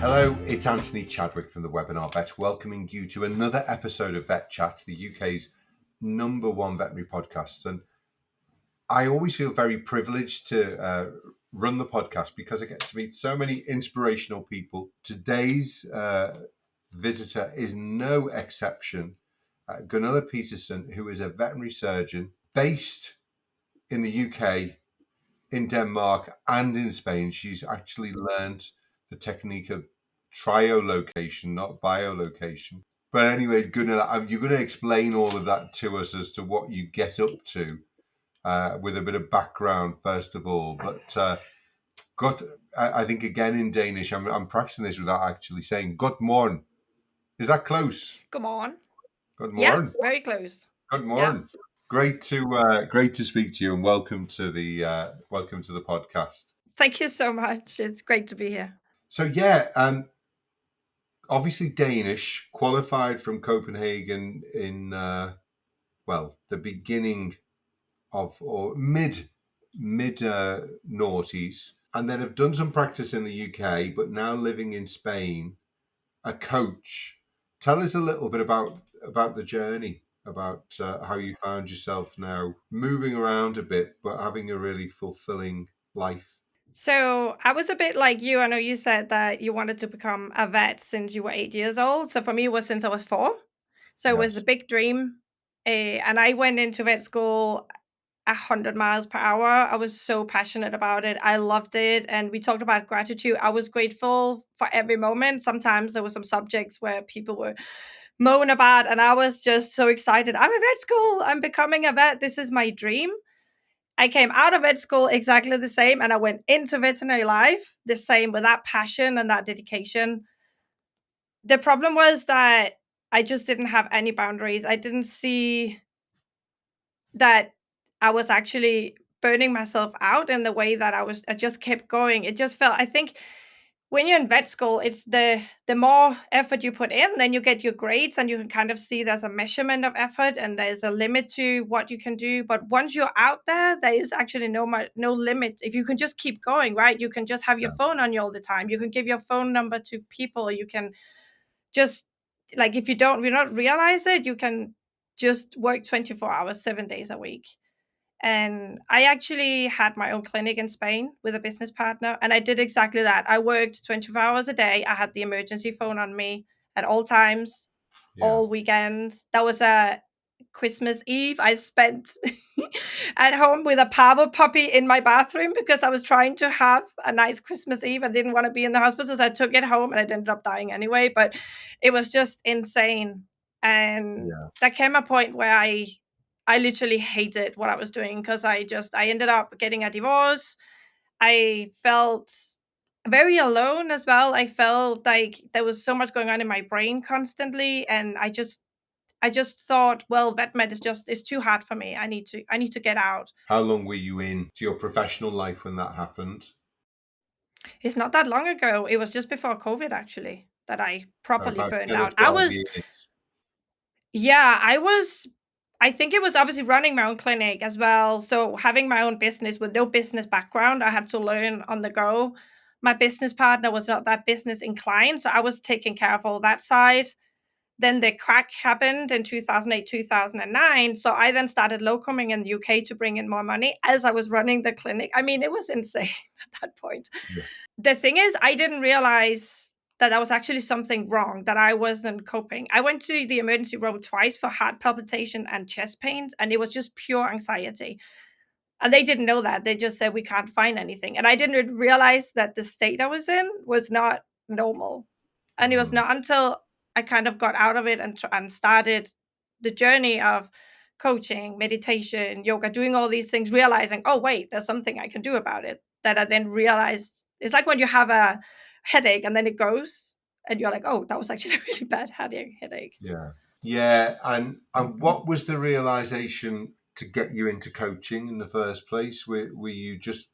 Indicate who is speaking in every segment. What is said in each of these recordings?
Speaker 1: Hello, it's Anthony Chadwick from the Webinar Vet, welcoming you to another episode of VETchat, the UK's #1 veterinary podcast. And I always feel very privileged to run the podcast because I get to meet so many inspirational people. Today's visitor is no exception. Gunila Pedersen, who is a veterinary surgeon based in the UK, in Denmark, and in Spain. She's actually learned the technique of triolocation, not biolocation. But anyway, Gunilla, you're going to explain all of that to us as to what you get up to with a bit of background, first of all. But I think again in Danish, I'm practicing this without actually saying "God morgen." Is that close?
Speaker 2: Good morning.
Speaker 1: Good
Speaker 2: Yeah,
Speaker 1: morning.
Speaker 2: very close.
Speaker 1: Good morning. Yeah. Great to speak to you, and welcome to the podcast.
Speaker 2: Thank you so much. It's great to be here.
Speaker 1: So obviously Danish, qualified from Copenhagen in the beginning of or mid noughties, and then have done some practice in the UK, but now living in Spain. A coach. Tell us a little bit about the journey, about how you found yourself now moving around a bit, but having a really fulfilling life.
Speaker 2: So I was a bit like you. I know you said that you wanted to become a vet since you were 8 years old. So for me, it was since I was 4. So it was a
Speaker 1: Yes.
Speaker 2: big dream. And I went into vet school 100 miles per hour. I was so passionate about it. I loved it. And we talked about gratitude. I was grateful for every moment. Sometimes there were some subjects where people were moan about, and I was just so excited. I'm in vet school. I'm becoming a vet. This is my dream. I came out of vet school exactly the same, and I went into veterinary life the same with that passion and that dedication. The problem was that I just didn't have any boundaries. I didn't see that I was actually burning myself out in the way that I just kept going. It just felt, I think when you're in vet school, it's the more effort you put in, then you get your grades, and you can kind of see there's a measurement of effort and there's a limit to what you can do. But once you're out there, there is actually no limit. If you can just keep going, right? You can just have your phone on you all the time. You can give your phone number to people. You can just, like, if you not realize it, you can just work 24 hours, 7 days a week. And I actually had my own clinic in Spain with a business partner, and I did exactly that. I worked 24 hours a day. I had the emergency phone on me at all times, all weekends. That was a Christmas Eve I spent at home with a Pavo puppy in my bathroom because I was trying to have a nice Christmas Eve. I didn't want to be in the hospital, so I took it home, and it ended up dying anyway. But it was just insane. And there came a point where I literally hated what I was doing because I ended up getting a divorce. I felt very alone as well. I felt like there was so much going on in my brain constantly, and I just thought, well, vet med is too hard for me. I need to get out.
Speaker 1: How long were you into your professional life when that happened?
Speaker 2: It's not that long ago. It was just before COVID actually that I properly
Speaker 1: About
Speaker 2: burned
Speaker 1: 10 or
Speaker 2: out. I
Speaker 1: 12
Speaker 2: was
Speaker 1: years.
Speaker 2: Yeah, I think it was obviously running my own clinic as well. So having my own business with no business background, I had to learn on the go. My business partner was not that business inclined, so I was taking care of all that side. Then the crack happened in 2008, 2009. So I then started locuming in the UK to bring in more money as I was running the clinic. I mean, it was insane at that point.
Speaker 1: Yeah.
Speaker 2: The thing is, I didn't realize that was actually something wrong, that I wasn't coping. I went to the emergency room twice for heart palpitation and chest pains, and it was just pure anxiety. And they didn't know that. They just said, we can't find anything. And I didn't realize that the state I was in was not normal. And it was not until I kind of got out of it and started the journey of coaching, meditation, yoga, doing all these things, realizing, oh, wait, there's something I can do about it, that I then realized it's like when you have a headache and then it goes and you're like, oh, that was actually a really bad headache.
Speaker 1: Yeah. Yeah. And what was the realization to get you into coaching in the first place? Were you just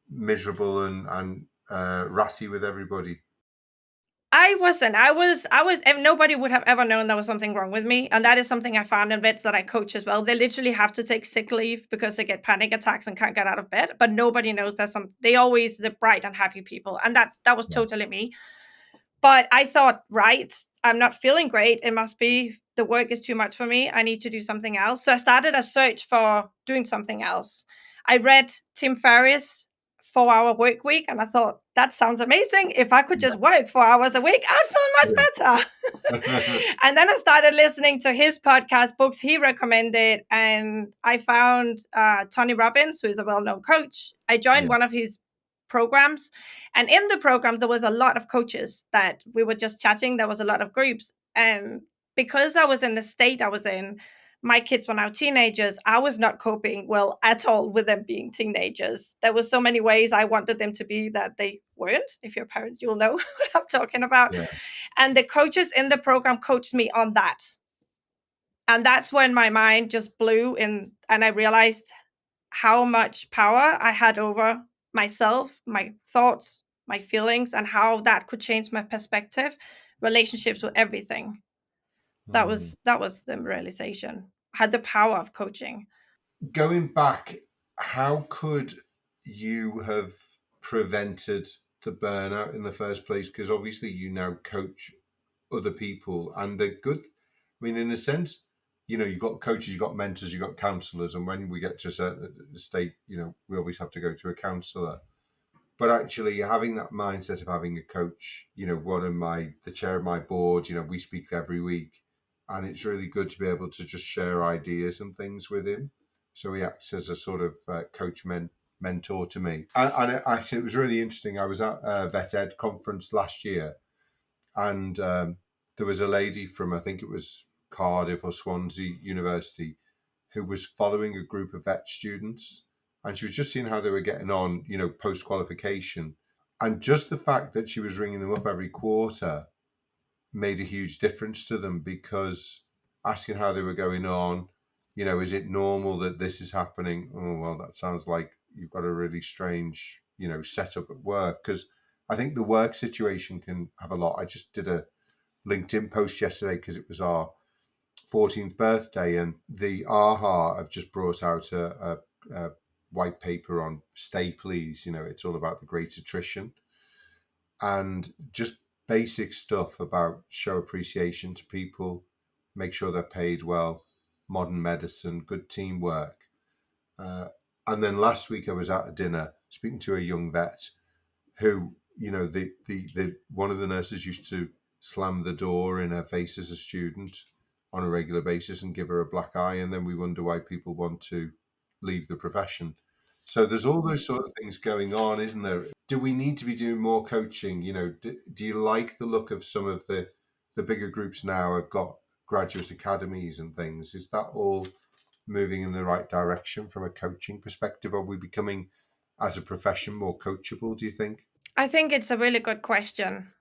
Speaker 1: miserable and ratty with everybody?
Speaker 2: I wasn't. And nobody would have ever known there was something wrong with me. And that is something I found in vets that I coach as well. They literally have to take sick leave because they get panic attacks and can't get out of bed. But nobody knows there's they always the bright and happy people. And that was totally me. But I thought, right, I'm not feeling great. It must be the work is too much for me. I need to do something else. So I started a search for doing something else. I read Tim Ferriss' 4 Hour Work Week, and I thought that sounds amazing. If I could just work 4 hours a week, I'd feel
Speaker 1: Yeah.
Speaker 2: much better. And then I started listening to his podcast, books he recommended, and I found Tony Robbins, who is a well-known coach. I joined
Speaker 1: Yeah.
Speaker 2: one of his programs, and in the programs there was a lot of coaches that we were just chatting. There was a lot of groups, and because I was in the state I was in, my kids were now teenagers. I was not coping well at all with them being teenagers. There were so many ways I wanted them to be that they weren't. If you're a parent, you'll know what I'm talking about.
Speaker 1: Yeah.
Speaker 2: And the coaches in the program coached me on that. And that's when my mind just blew in, and I realized how much power I had over myself, my thoughts, my feelings, and how that could change my perspective, relationships with everything. That
Speaker 1: Hmm.
Speaker 2: was that was the realization. I had the power of coaching.
Speaker 1: Going back, how could you have prevented the burnout in the first place? Because obviously you now coach other people, and they're good. I mean, in a sense, you've got coaches, you've got mentors, you've got counselors, and when we get to a certain state, we always have to go to a counselor. But actually, having that mindset of having a coach, the chair of my board, we speak every week, and it's really good to be able to just share ideas and things with him. So he acts as a sort of mentor to me. Actually, it was really interesting. I was at a VetEd conference last year, and there was a lady from, I think it was Cardiff or Swansea University, who was following a group of vet students, and she was just seeing how they were getting on, post qualification. And just the fact that she was ringing them up every quarter made a huge difference to them, because asking how they were going on, is it normal that this is happening? Oh, well, that sounds like you've got a really strange, setup at work. Because I think the work situation can have a lot. I just did a LinkedIn post yesterday because it was our 14th birthday, and the AHA have just brought out a white paper on Stay Please. It's all about the great attrition, and just basic stuff about show appreciation to people, make sure they're paid well, modern medicine, good teamwork. Uh, and then last week I was at a dinner speaking to a young vet who, the one of the nurses used to slam the door in her face as a student on a regular basis and give her a black eye, and then we wonder why people want to leave the profession. So there's all those sort of things going on, isn't there? Do we need to be doing more coaching? Do you like the look of some of the bigger groups now have got graduate academies and things? Is that all moving in the right direction from a coaching perspective? Are we becoming, as a profession, more coachable, do you think?
Speaker 2: I think it's a really good question.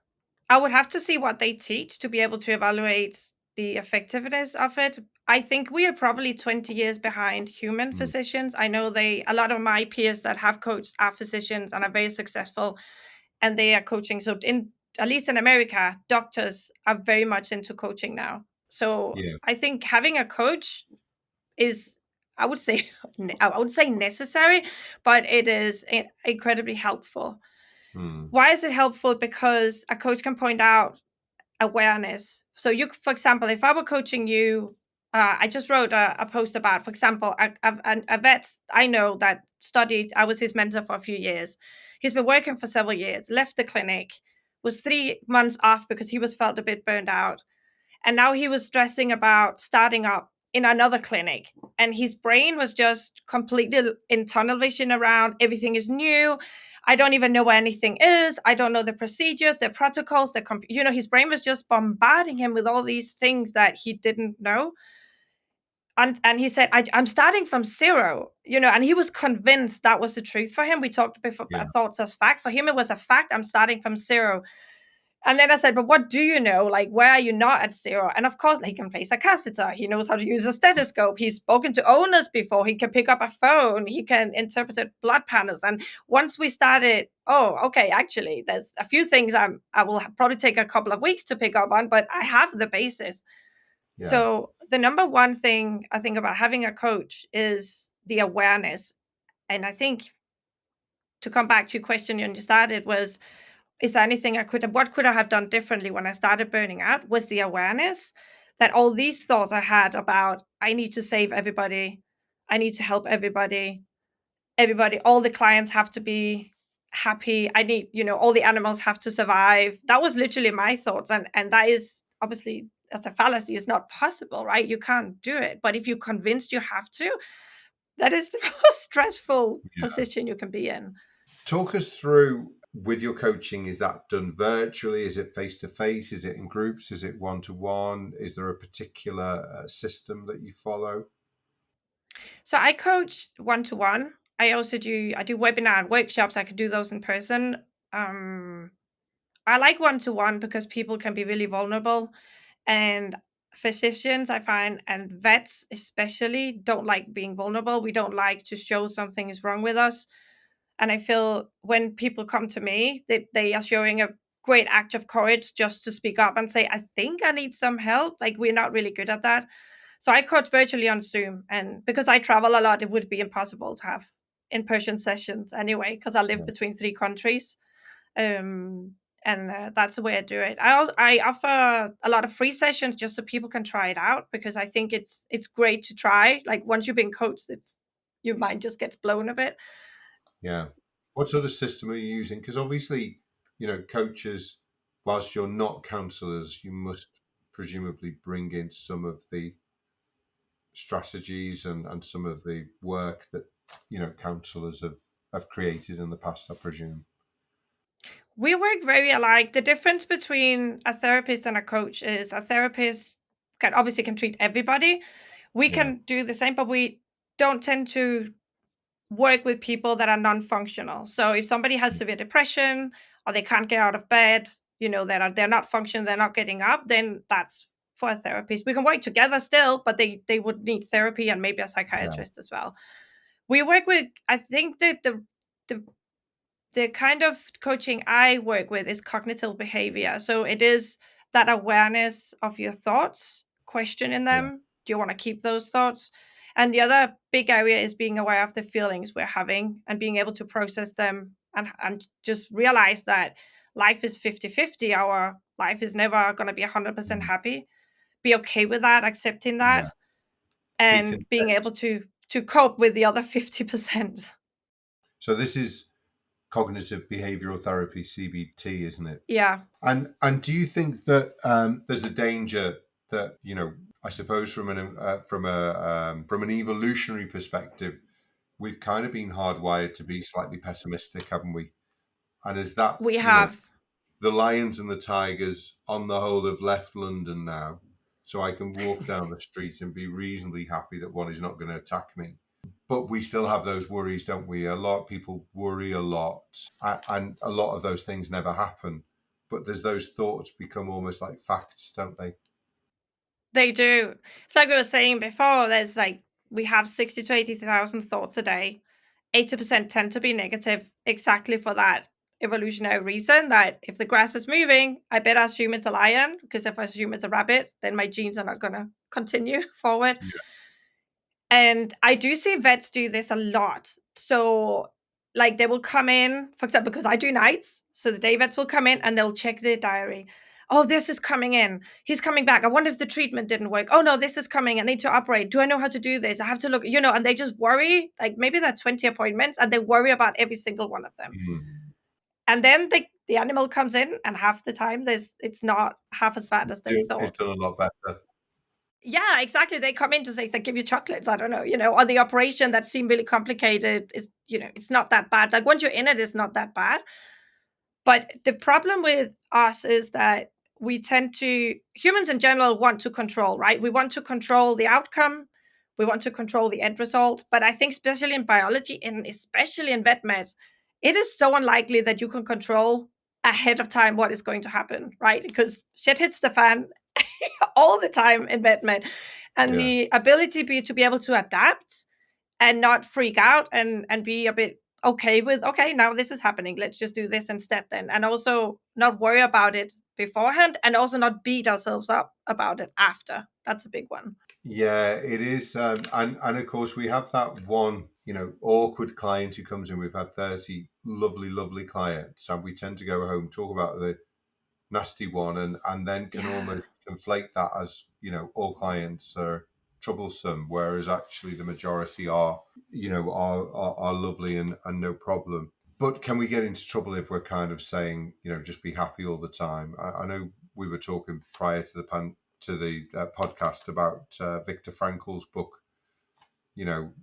Speaker 2: I would have to see what they teach to be able to evaluate the effectiveness of it. I think we are probably 20 years behind human
Speaker 1: Mm.
Speaker 2: physicians. I know a lot of my peers that have coached are physicians and are very successful, and they are coaching. So in at least in America, doctors are very much into coaching now. So
Speaker 1: Yeah.
Speaker 2: I think having a coach is, I would say, I would say necessary, but it is incredibly helpful.
Speaker 1: Mm.
Speaker 2: Why is it helpful? Because a coach can point out awareness. So you, for example, if I were coaching you, I just wrote a post about, for example, a vet I know that studied. I was his mentor for a few years. He's been working for several years. Left the clinic, was 3 months off because he was felt a bit burned out, and now he was stressing about starting up in another clinic, and his brain was just completely in tunnel vision around everything is new. I don't even know where anything is. I don't know the procedures, the protocols, his brain was just bombarding him with all these things that he didn't know. And he said, I'm starting from zero, and he was convinced that was the truth for him. We talked before
Speaker 1: Yeah.
Speaker 2: about thoughts as fact. For him, it was a fact. I'm starting from zero. And then I said, but what do you know? Like, where are you not at zero? And of course, he can place a catheter. He knows how to use a stethoscope. He's spoken to owners before. He can pick up a phone. He can interpret blood panels. And once we started, oh, okay, actually, there's a few things I will probably take a couple of weeks to pick up on, but I have the basis.
Speaker 1: Yeah.
Speaker 2: So the number one thing I think about having a coach is the awareness. And I think to come back to your question when you started was, is there anything what could I have done differently when I started burning out, was the awareness that all these thoughts I had about, I need to save everybody, I need to help everybody, all the clients have to be happy, I need, all the animals have to survive. That was literally my thoughts, and that is obviously, as a fallacy, is not possible, right? You can't do it. But if you're convinced you have to, that is the most stressful
Speaker 1: Yeah.
Speaker 2: position you can be in.
Speaker 1: Talk us through with your coaching. Is that done virtually? Is it face to face? Is it in groups? Is it one to one? Is there a particular system that you follow?
Speaker 2: So I coach one to one. I do webinar and workshops. I could do those in person. Um, I like one to one because people can be really vulnerable, and physicians, I find, and vets especially, don't like being vulnerable. We don't like to show something is wrong with us. And I feel when people come to me, they are showing a great act of courage just to speak up and say, I think I need some help. Like, we're not really good at that. So I coach virtually on Zoom. And because I travel a lot, it would be impossible to have in person sessions anyway, because I live
Speaker 1: Yeah.
Speaker 2: between 3 countries. Um, and that's the way I do it. I offer a lot of free sessions just so people can try it out, because I think it's great to try. Like, once you've been coached, it's your mind just gets blown a bit.
Speaker 1: Yeah. What sort of system are you using? Because obviously, coaches, whilst you're not counselors, you must presumably bring in some of the strategies and some of the work that, counselors have created in the past, I presume.
Speaker 2: We work very alike. The difference between a therapist and a coach is a therapist can treat everybody. We
Speaker 1: Yeah.
Speaker 2: can do the same, but we don't tend to work with people that are non-functional. So if somebody has severe depression, or they can't get out of bed, they're not functioning, they're not getting up, then that's for a therapist. We can work together still, but they would need therapy and maybe a
Speaker 1: Yeah.
Speaker 2: psychiatrist as well. We work with, I think that the kind of coaching I work with is cognitive behavior. So it is that awareness of your thoughts, questioning
Speaker 1: Yeah.
Speaker 2: them. Do you want to keep those thoughts? And the other big area is being aware of the feelings we're having and being able to process them, and just realize that life is 50-50. Our life is never going to be 100%
Speaker 1: Mm.
Speaker 2: happy. Be okay with that, accepting
Speaker 1: Yeah.
Speaker 2: that,
Speaker 1: Be
Speaker 2: and being
Speaker 1: content.
Speaker 2: able to cope with the other 50%.
Speaker 1: So this is cognitive behavioral therapy, CBT, isn't it?
Speaker 2: Yeah.
Speaker 1: And do you think that there's a danger that, I suppose from an evolutionary perspective, we've kind of been hardwired to be slightly pessimistic, haven't we? And is that,
Speaker 2: We have.
Speaker 1: the lions and the tigers on the whole have left London now, so I can walk down the street and be reasonably happy that one is not going to attack me. But we still have those worries, don't we? A lot of people worry a lot, and a lot of those things never happen. But there's those thoughts become almost like facts, don't they?
Speaker 2: They do. It's like we were saying before, there's like we have 60 to 80,000 thoughts a day. 80% tend to be negative, exactly for that evolutionary reason that if the grass is moving, I better assume it's a lion, because if I assume it's a rabbit, then my genes are not going to continue forward.
Speaker 1: Yeah.
Speaker 2: And I do see vets do this a lot. So, like, they will come in, for example, because I do nights. So the day vets will come in and they'll check their diary. Oh, this is coming in. He's coming back. I wonder if the treatment didn't work. Oh, no, this is coming. I need to operate. Do I know how to do this? I have to look, and they just worry. Like, maybe there are 20 appointments and they worry about every single one of them.
Speaker 1: Mm.
Speaker 2: And then the animal comes in, and half the time it's not half as bad as they
Speaker 1: It's
Speaker 2: thought.
Speaker 1: done a lot better.
Speaker 2: Yeah, exactly. They come in to say they give you chocolates. I don't know, or the operation that seemed really complicated is, it's not that bad. Like, once you're in it, it's not that bad. But the problem with us is that humans in general want to control, right? We want to control the outcome. We want to control the end result. But I think, especially in biology and especially in vet med, it is so unlikely that you can control ahead of time what is going to happen, right? Because shit hits the fan all the time in vet med. And
Speaker 1: Yeah.
Speaker 2: the ability to be able to adapt and not freak out, and be a bit okay with, okay, now this is happening, let's just do this instead then, and also not worry about it beforehand, and also not beat ourselves up about it after. That's a big one.
Speaker 1: Yeah, it is, and of course we have that one. awkward client who comes in. We've had 30 lovely, lovely clients, and we tend to go home, talk about the nasty one, and then can
Speaker 2: Yeah.
Speaker 1: almost conflate that as, all clients are troublesome, whereas actually the majority are lovely and no problem. But can we get into trouble if we're kind of saying, just be happy all the time? I know we were talking prior to the podcast about Viktor Frankl's book.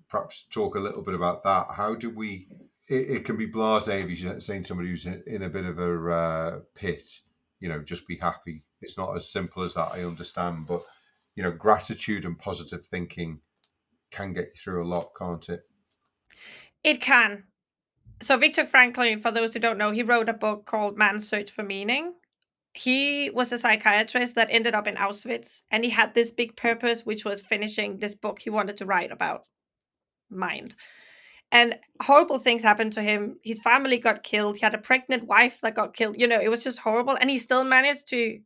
Speaker 1: Perhaps talk a little bit about that. How do we? It can be blasé if you're saying somebody who's in a bit of a pit. Just be happy. It's not as simple as that. I understand, but gratitude and positive thinking can get you through a lot, can't it?
Speaker 2: It can. So Viktor Frankl, for those who don't know, he wrote a book called Man's Search for Meaning. He was a psychiatrist that ended up in Auschwitz, and he had this big purpose, which was finishing this book he wanted to write about mind. And horrible things happened to him. His family got killed. He had a pregnant wife that got killed. It was just horrible. And he still managed to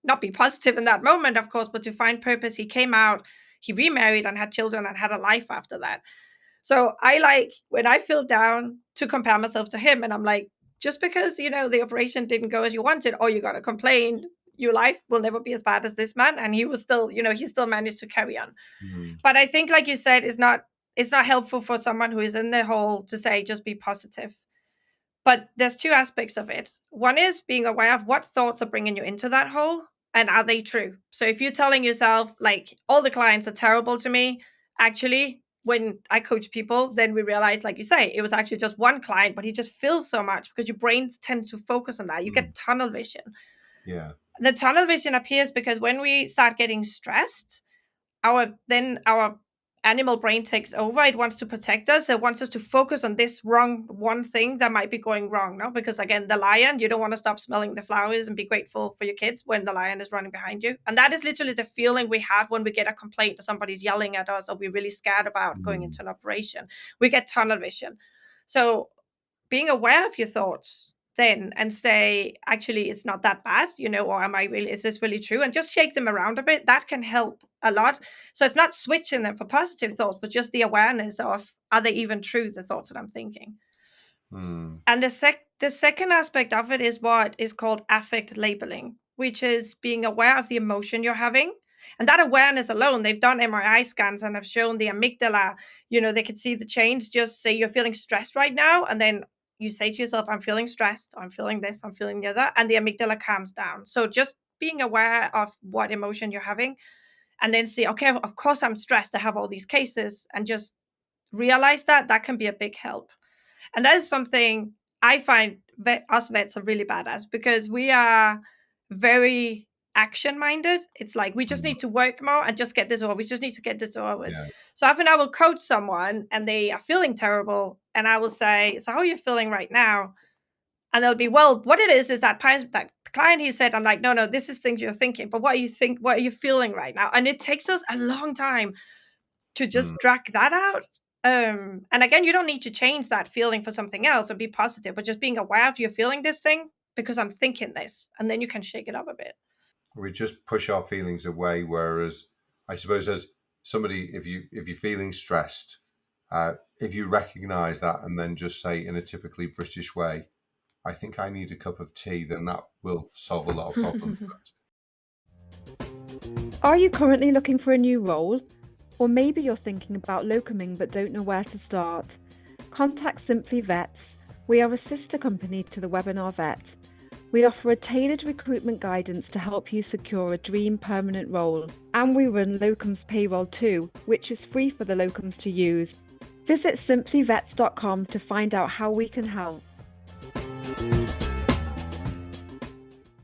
Speaker 2: not be positive in that moment, of course, but to find purpose. He came out, he remarried and had children and had a life after that. So I like when I feel down to compare myself to him, and I'm like, just because the operation didn't go as you wanted, or you got to complain, your life will never be as bad as this man. And he was still, he still managed to carry on.
Speaker 1: Mm,
Speaker 2: But I think, like you said, it's not helpful for someone who is in the hole to say just be positive. But there's two aspects of it. One is being aware of what thoughts are bringing you into that hole, and are they true? So if you're telling yourself like all the clients are terrible to me, actually when I coach people, then we realize, like you say, it was actually just one client, but he just feels so much because your brains tend to focus on that. You
Speaker 1: mm,
Speaker 2: get tunnel vision.
Speaker 1: yeah.
Speaker 2: The tunnel vision appears because when we start getting stressed, our animal brain takes over. It wants to protect us. It wants us to focus on this wrong one thing that might be going wrong. No, because again, the lion, you don't want to stop smelling the flowers and be grateful for your kids when the lion is running behind you. And that is literally the feeling we have when we get a complaint or somebody's yelling at us, or we're really scared about going
Speaker 1: Mm,
Speaker 2: into an operation. We get tunnel vision. So being aware of your thoughts then, and say, actually, it's not that bad, or is this really true? And just shake them around a bit. That can help a lot. So it's not switching them for positive thoughts, but just the awareness of, are they even true, the thoughts that I'm thinking?
Speaker 1: mm,
Speaker 2: And the second aspect of it is what is called affect labeling, which is being aware of the emotion you're having. And that awareness alone, they've done MRI scans and have shown the amygdala, they can see the change. Just say you're feeling stressed right now, and then you say to yourself, I'm feeling stressed, I'm feeling this, I'm feeling the other, and the amygdala calms down. So just being aware of what emotion you're having, and then see, okay, of course I'm stressed, I have all these cases, and just realize that can be a big help. And that is something I find us vets are really bad at, because we are very action minded. It's like we just
Speaker 1: mm,
Speaker 2: need to work more and just get this over. We just need to get this over with.
Speaker 1: yeah.
Speaker 2: So often I will coach someone and they are feeling terrible, and I will say, "So how are you feeling right now?" And they'll be, "Well, what it is that client he said." I'm like, "No, no, this is things you're thinking. But what you think? What are you feeling right now?" And it takes us a long time to
Speaker 1: Mm.
Speaker 2: just drag that out. And again, you don't need to change that feeling for something else and be positive, but just being aware of you're feeling this thing because I'm thinking this, and then you can shake it up a bit.
Speaker 1: We just push our feelings away. Whereas, I suppose, as somebody, if you're feeling stressed, if you recognise that and then just say in a typically British way, "I think I need a cup of tea," then that will solve a lot of problems.
Speaker 3: Are you currently looking for a new role? Or maybe you're thinking about locuming but don't know where to start? Contact Simply Vets. We are a sister company to the Webinar Vet. We offer a tailored recruitment guidance to help you secure a dream permanent role. And we run locums payroll too, which is free for the locums to use. Visit simplyvets.com to find out how we can help.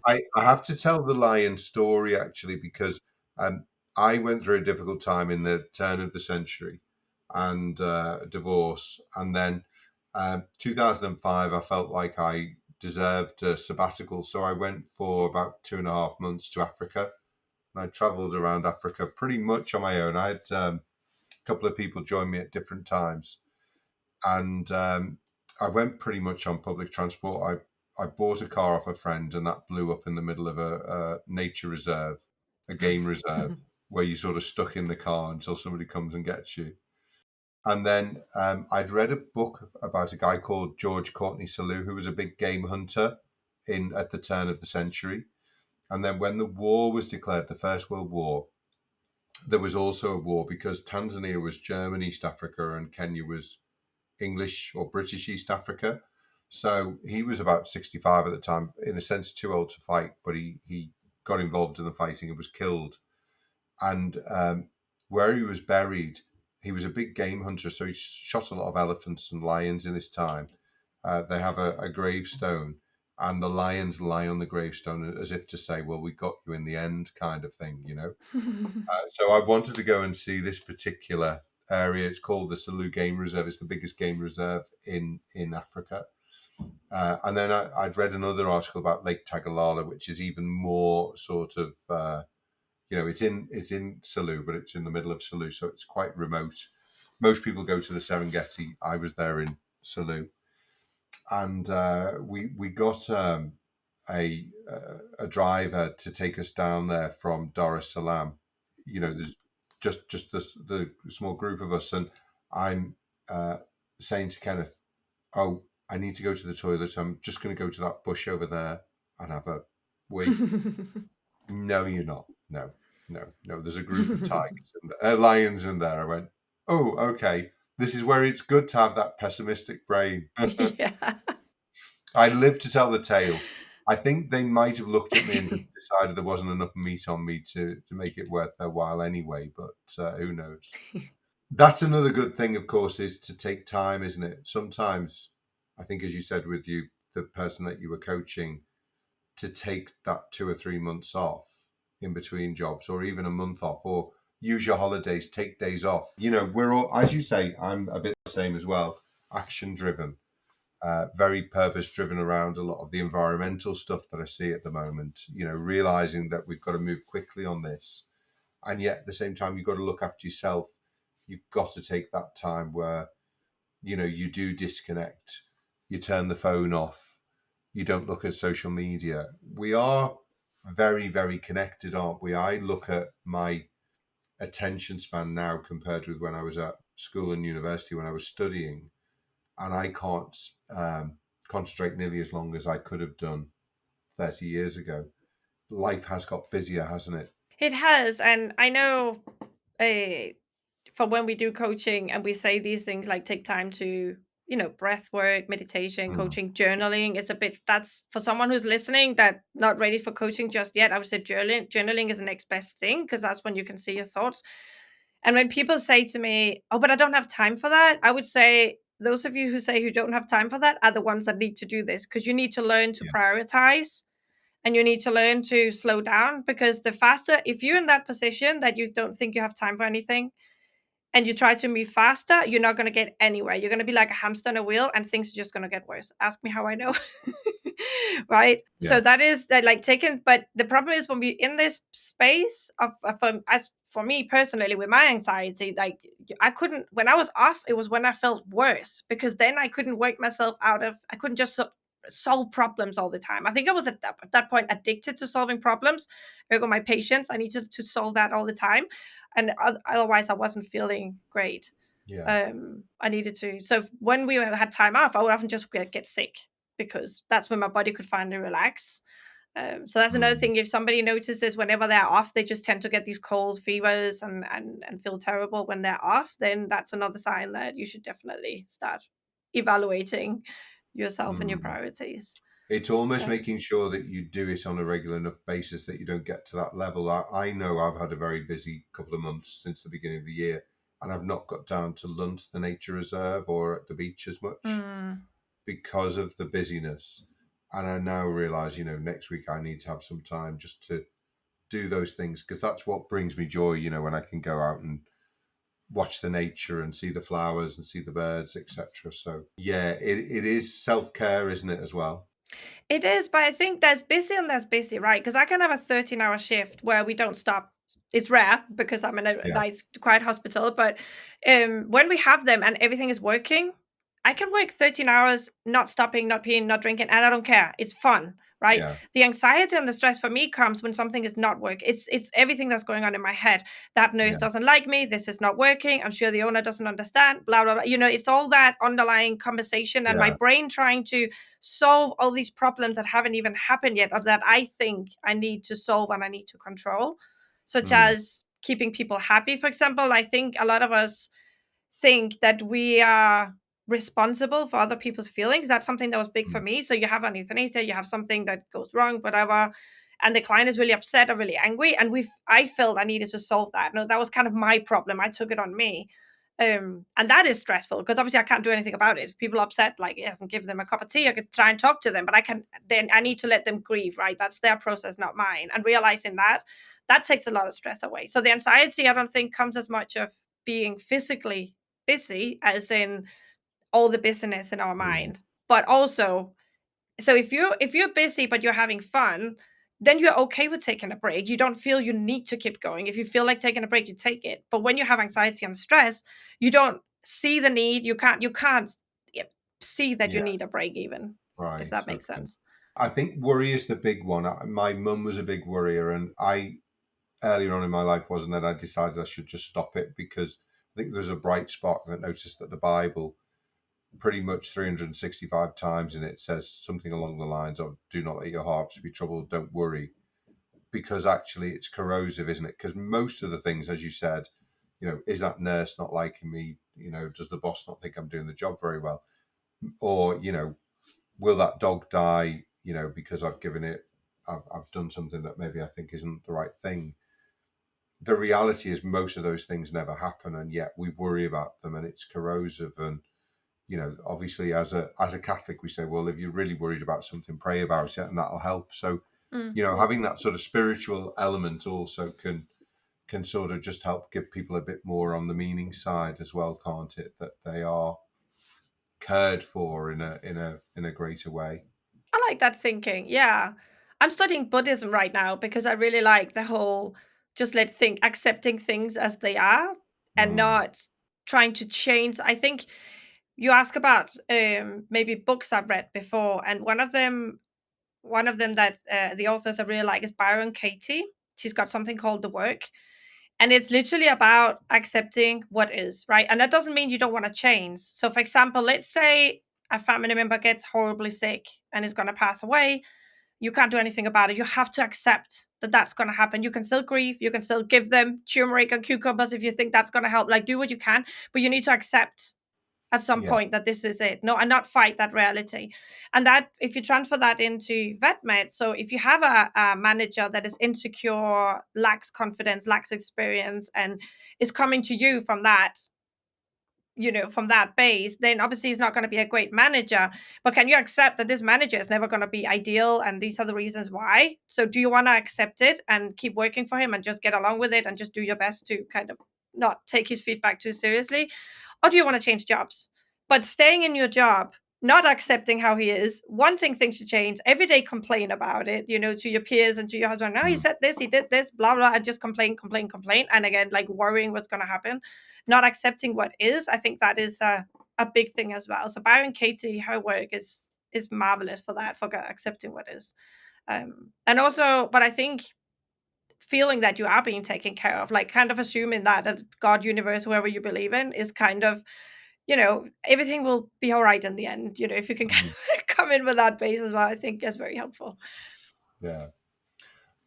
Speaker 1: I have to tell the lion story actually, because um, I went through a difficult time in the turn of the century and divorce. And then 2005, I felt like I deserved a sabbatical. So I went for about 2.5 months to Africa. And I traveled around Africa pretty much on my own. I had a couple of people join me at different times. And I went pretty much on public transport. I bought a car off a friend, and that blew up in the middle of a nature reserve, a game reserve, where you're sort of stuck in the car until somebody comes and gets you. And then I'd read a book about a guy called George Courtney Selous, who was a big game hunter at the turn of the century. And then when the war was declared, the First World War, there was also a war because Tanzania was German East Africa and Kenya was English or British East Africa. So he was about 65 at the time, in a sense, too old to fight, but he got involved in the fighting and was killed. And where he was buried, he was a big game hunter, so he shot a lot of elephants and lions in his time. They have a gravestone, and the lions lie on the gravestone as if to say, well, we got you in the end, kind of thing, you know. So I wanted to go and see this particular area. It's called the Selous Game Reserve. It's the biggest game reserve in Africa. And then I'd read another article about Lake Tagalala, which is even more sort of, it's in Selous, but it's in the middle of Selous, so it's quite remote. Most people go to the Serengeti. I was there in Selous, and we got a driver to take us down there from Dar es Salaam. There's just the small group of us, and I'm saying to Kenneth, "Oh, I need to go to the toilet. I'm just going to go to that bush over there and have a wee." No, you're not. No. There's a group of tigers and lions in there. I went, oh, okay. This is where it's good to have that pessimistic brain.
Speaker 2: Yeah.
Speaker 1: I live to tell the tale. I think they might have looked at me and decided there wasn't enough meat on me to make it worth their while anyway, but who knows? That's another good thing, of course, is to take time, isn't it? Sometimes, I think, as you said with you, the person that you were coaching, to take that 2 or 3 months off in between jobs, or even a month off, or use your holidays, take days off. We're all, as you say, I'm a bit the same as well, action driven, very purpose driven around a lot of the environmental stuff that I see at the moment, realizing that we've got to move quickly on this. And yet at the same time, you've got to look after yourself. You've got to take that time where, you do disconnect, you turn the phone off, you don't look at social media. We are very, very connected, aren't we? I look at my attention span now compared with when I was at school and university, when I was studying, and I can't concentrate nearly as long as I could have done 30 years ago. Life has got busier, hasn't it?
Speaker 2: It has, and I know for when we do coaching and we say these things like take time to, breath work, meditation, coaching, journaling is a bit, that's for someone who's listening that not ready for coaching just yet. I would say journaling is the next best thing, because that's when you can see your thoughts. And when people say to me, oh, but I don't have time for that, I would say those of you who say you don't have time for that are the ones that need to do this, because you need to learn to prioritize. And you need to learn to slow down, because the faster, if you're in that position that you don't think you have time for anything and you try to move faster, you're not going to get anywhere. You're going to be like a hamster on a wheel, and things are just going to get worse. Ask me how I know. Right?
Speaker 1: Yeah.
Speaker 2: So that is that, like, taken. But the problem is when we're in this space of as for me personally, with my anxiety, like, I couldn't, when I was off, it was when I felt worse, because then I couldn't work myself out of, I couldn't just solve problems all the time. I think I was at that point addicted to solving problems. Ergo, my patience, I needed to solve that all the time, and otherwise I wasn't feeling great.
Speaker 1: Yeah.
Speaker 2: I needed to. So when we had time off, I would often just get sick, because that's when my body could finally relax. So that's another thing. If somebody notices whenever they're off, they just tend to get these colds, fevers, and feel terrible when they're off, then that's another sign that you should definitely start evaluating yourself and your priorities.
Speaker 1: It's almost making sure that you do it on a regular enough basis that you don't get to that level. I know I've had a very busy couple of months since the beginning of the year, and I've not got down to Lunt, the nature reserve, or at the beach as much because of the busyness. And I now realise, next week I need to have some time just to do those things, because that's what brings me joy, when I can go out and watch the nature and see the flowers and see the birds, etc. So yeah, it is self-care, isn't it, as well?
Speaker 2: It is, but I think there's busy and there's busy, right? Because I can have a 13-hour shift where we don't stop. It's rare because I'm in a nice, quiet hospital. But when we have them and everything is working, I can work 13 hours, not stopping, not peeing, not drinking, and I don't care. It's fun. right?
Speaker 1: Yeah.
Speaker 2: The anxiety and the stress for me comes when something is not working. It's everything that's going on in my head. That nurse
Speaker 1: Yeah.
Speaker 2: doesn't like me. This is not working. I'm sure the owner doesn't understand. Blah blah blah. It's all that underlying conversation and my
Speaker 1: Yeah.
Speaker 2: brain trying to solve all these problems that haven't even happened yet, or that I think I need to solve and I need to control, such
Speaker 1: Mm.
Speaker 2: as keeping people happy, for example. I think a lot of us think that we are responsible for other people's feelings. That's something that was big for
Speaker 1: Mm.
Speaker 2: me. So you have an euthanasia, you have something that goes wrong, whatever, and the client is really upset or really angry, and I felt I needed to solve that. No, that was kind of my problem. I took it on me. And that is stressful because obviously I can't do anything about it. If people are upset, like, it doesn't give them a cup of tea. I could try and talk to them, but then I need to let them grieve, right? That's their process, not mine. And realizing that takes a lot of stress away. So the anxiety, I don't think, comes as much of being physically busy as in all the business in our
Speaker 1: Mm.
Speaker 2: mind. But also, so if you're busy but you're having fun, then you're okay with taking a break. You don't feel you need to keep going. If you feel like taking a break, you take it. But when you have anxiety and stress, you don't see the need. You can't yeah, see that you
Speaker 1: Yeah.
Speaker 2: need a break, even, if
Speaker 1: Right.
Speaker 2: that makes
Speaker 1: Okay.
Speaker 2: sense.
Speaker 1: I think worry is the big one. My mum was a big worrier, and I earlier on in my life was, and then I decided I should just stop it because I think there's a bright spot that noticed that the Bible, pretty much 365 times in it, says something along the lines of "Do not let your hearts be troubled, don't worry," because actually it's corrosive, isn't it? Because most of the things, as you said, is that nurse not liking me? Does the boss not think I'm doing the job very well? Or will that dog die? Because I've done something that maybe I think isn't the right thing. The reality is most of those things never happen, and yet we worry about them, and it's corrosive. And obviously, as a Catholic, we say, well, if you're really worried about something, pray about it, and that'll help. So
Speaker 2: Mm.
Speaker 1: having that sort of spiritual element also can sort of just help give people a bit more on the meaning side as well, can't it? That they are cared for in a greater way.
Speaker 2: I like that thinking. Yeah. I'm studying Buddhism right now because I really like the whole just accepting things as they are and
Speaker 1: Mm.
Speaker 2: not trying to change. I think you ask about maybe books I've read before, and one of them that the authors I really like is Byron Katie. She's got something called The Work, and it's literally about accepting what is, right? And that doesn't mean you don't want to change. So, for example, let's say a family member gets horribly sick and is going to pass away. You can't do anything about it. You have to accept that that's going to happen. You can still grieve. You can still give them turmeric and cucumbers if you think that's going to help. Like, do what you can, but you need to accept at some
Speaker 1: Yeah.
Speaker 2: point that this is it. No, and not fight that reality. And that, if you transfer that into VetMed, so if you have a manager that is insecure, lacks confidence, lacks experience, and is coming to you from that base, then obviously he's not going to be a great manager. But can you accept that this manager is never going to be ideal, and these are the reasons why? So do you want to accept it and keep working for him and just get along with it and just do your best to kind of not take his feedback too seriously? Or do you want to change jobs? But staying in your job, not accepting how he is, wanting things to change, every day complain about it, to your peers and to your husband. No, he
Speaker 1: Mm.
Speaker 2: said this, he did this, blah, blah, and just complain, complain, complain. And again, like worrying what's going to happen, not accepting what is. I think that is a big thing as well. So Byron Katie, her work is marvelous for that, for accepting what is. And also, but I think feeling that you are being taken care of, like kind of assuming that God, universe, whoever you believe in, is kind of, everything will be all right in the end. If you can
Speaker 1: Mm.
Speaker 2: come in with that base as well, I think is very helpful.
Speaker 1: Yeah.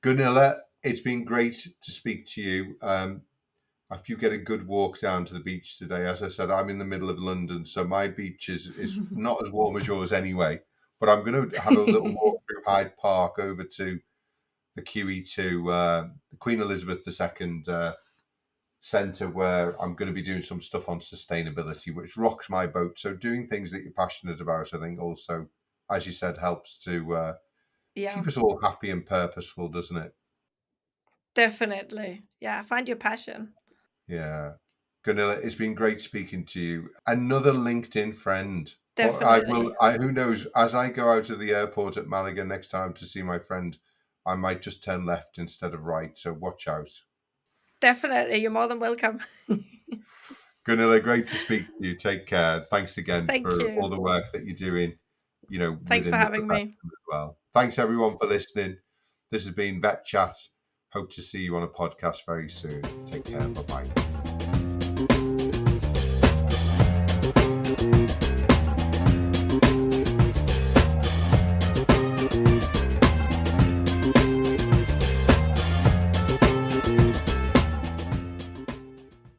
Speaker 1: Gunilla, it's been great to speak to you. I hope you get a good walk down to the beach today. As I said, I'm in the middle of London, so my beach is not as warm as yours anyway. But I'm going to have a little walk through Hyde Park over to the QE2, the Queen Elizabeth II Centre, where I'm going to be doing some stuff on sustainability, which rocks my boat. So doing things that you're passionate about, I think also, as you said, helps to
Speaker 2: Yeah,
Speaker 1: keep us all happy and purposeful, doesn't it?
Speaker 2: definitely. Yeah, find your passion.
Speaker 1: Yeah. Gunilla, it's been great speaking to you. Another LinkedIn friend. Or I will,
Speaker 2: Definitely.
Speaker 1: who knows, as I go out of the airport at Malaga next time to see my friend, I might just turn left instead of right. So watch out.
Speaker 2: Definitely. You're more than welcome.
Speaker 1: Gunilla, great to speak to you. Take care. Thanks again
Speaker 2: Thank
Speaker 1: for all
Speaker 2: you.
Speaker 1: the work that you're doing,
Speaker 2: Thanks for
Speaker 1: within the
Speaker 2: having
Speaker 1: profession
Speaker 2: me.
Speaker 1: as well. Thanks everyone for listening. This has been VETchat. Hope to see you on a podcast very soon. Take care. Bye-bye.